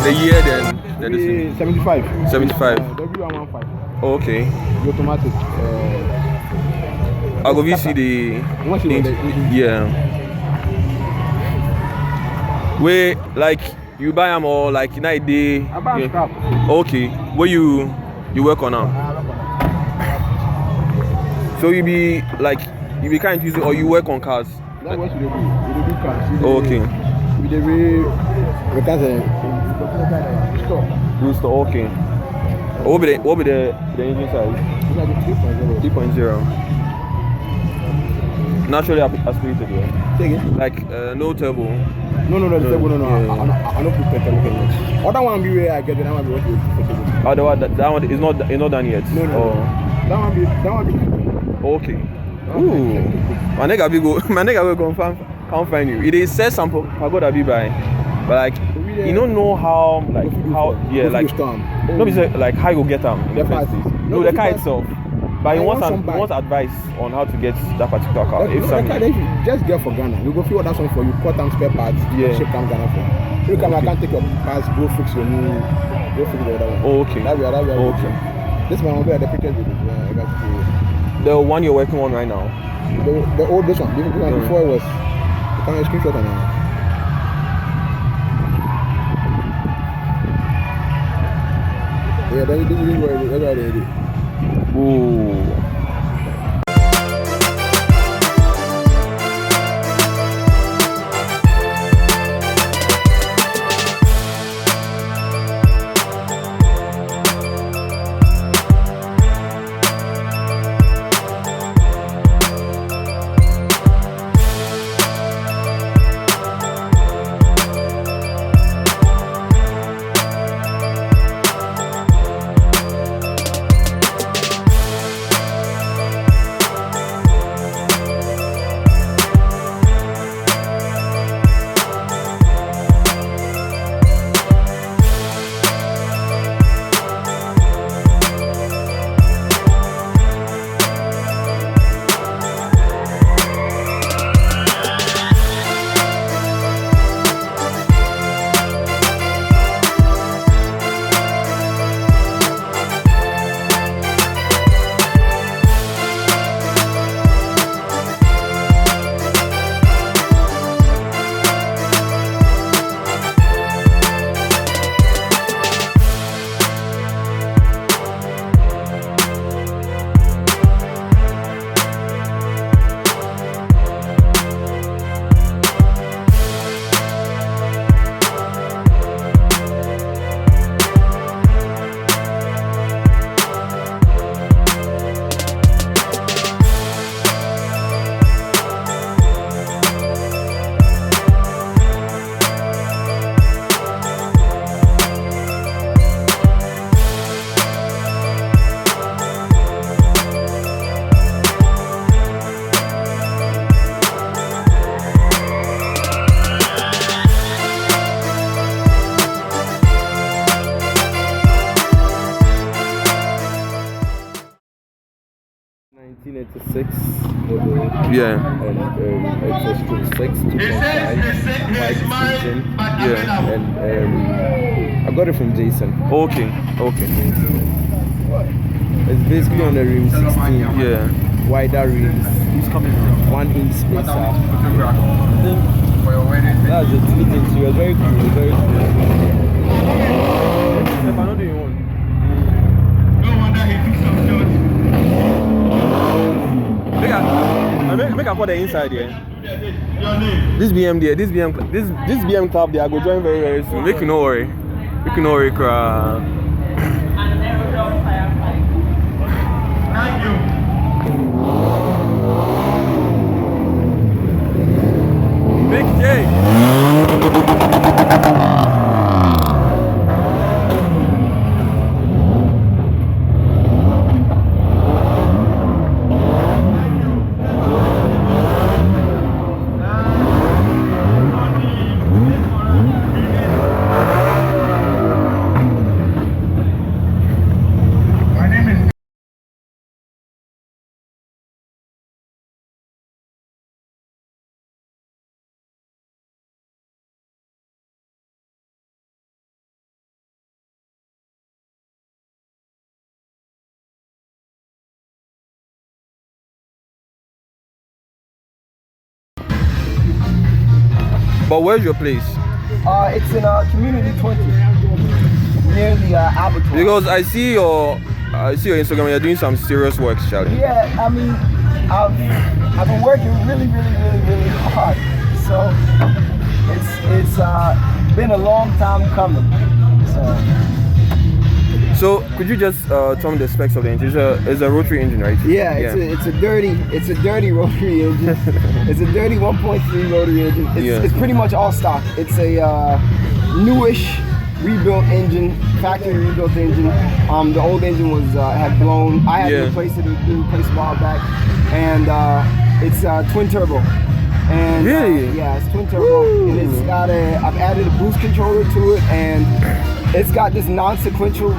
The year then? Maybe 75. 75. W115. Oh, okay. The automatic. I'll go see the. Yeah. Where like you buy them all like night day. I buy scrap. Okay. Where you work on now? So you be kind of using or you work on cars? That's what you do. You do cars. Okay. We do Do store. Okay. What be the engine size? 3.0. Naturally aspirated, yeah. Take it. Like no turbo. No, the turbo, no. Yeah. I don't put turbo. Other one be where I get that one be what you put. That one is not done yet. No. Oh. That one be. Okay. Ooh. My nigga will confirm. Can't find you. It is says some pagoda be by, but like you don't know how no be say like how you get them. No, the car itself. But you want advice on how to get that particular car. If something just get for Ghana, we go feel that one for you. Cut them spare parts. Ship them Ghana for. You can I can't take your parts. Go fix your new. Go fix the other one. Oh, okay. That okay. This one will be the pictures with it. The one you're working on right now. The old this one. Before it was. Can I screenshot now? Yeah, then you do it. Ooh. Yeah. And it's a stroke 6, 2.5, white engine. Yeah. And I got it from Jason. Okay. It's basically on the rim 16. Yeah. Wider rims. Who's coming? 1 inch spacer. That's it. She was very cool. Very cool. Make up for the inside here. This BM there, this BM club there, I go join very very soon. Make you no worry. Cry. Thank you. Big J. But where's your place? It's in Community 20, near the abattoir. Because I see your Instagram. You're doing some serious work, Charlie. Yeah, I mean, I've been working really hard. So it's been a long time coming. So could you just tell me the specs of the engine? It's a rotary engine, right? Yeah, it's a dirty rotary engine. It's a dirty 1.3 rotary engine. It's pretty much all stock. It's a newish rebuilt engine, factory rebuilt engine. The old engine was had blown. I had to replace it. It was replaced a while back, and it's twin turbo. And really? Yeah, it's twin turbo. And it's got I've added a boost controller to it, and it's got this sequential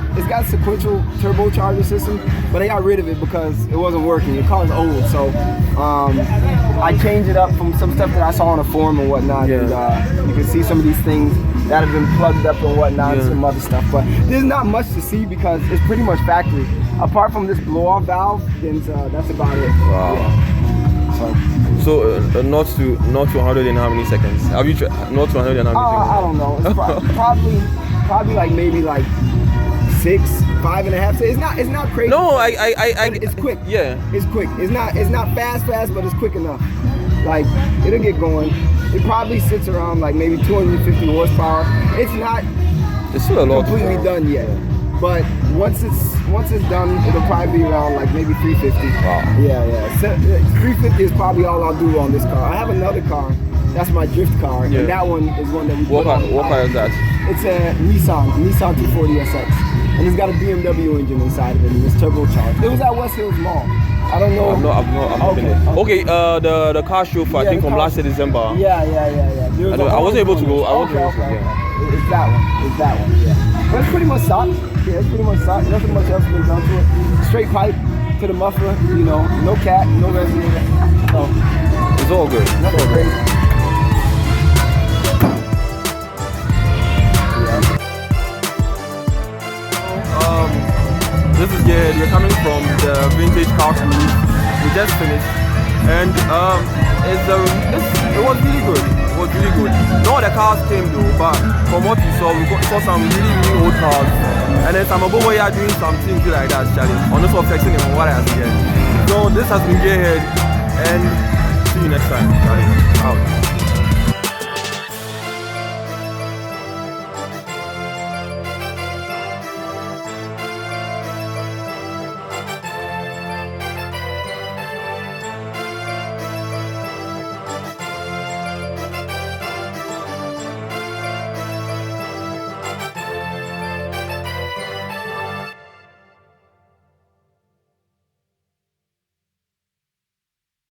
turbocharger system, but I got rid of it because it wasn't working. The car's old, so I changed it up from some stuff that I saw on a forum and whatnot. And you can see some of these things that have been plugged up and whatnot, and some other stuff. But there's not much to see because it's pretty much factory. Apart from this blow-off valve, then that's about it. Wow. Yeah. So not to 100 in how many seconds? Have you not to 100 in how many seconds? I don't know. It's probably like maybe like 6, 5.5. It's not crazy. No, it's quick. Yeah. It's quick. It's not fast, but it's quick enough. Like it'll get going. It probably sits around like maybe 250 horsepower. It's still a lot completely done yet. But once it's done, it'll probably be around like maybe 350. Wow. Yeah. 350 is probably all I'll do on this car. I have another car. That's my drift car, and that one is one that we What car is that? It's a Nissan 240SX, and it's got a BMW engine inside of it, and it's turbocharged. It was at West Hills Mall. I don't know. I've not been there. Okay, the car show for I think from last December. Yeah. I wasn't able to go. Okay. It's that one. Yeah. But it's pretty much stock. Yeah, it's pretty much stock. Nothing much else has been done to it. Straight pipe to the muffler. No cat, no resonator. So it's all good. Nothing crazy. This is good. We're coming from the vintage car show. We just finished, and it was really good. No other cars came though, but from what we saw some really old cars, and then some of them were doing some things like that, Charlie. On this one, flexing and what I said. So this has been J-Head, and see you next time, Charlie. Out.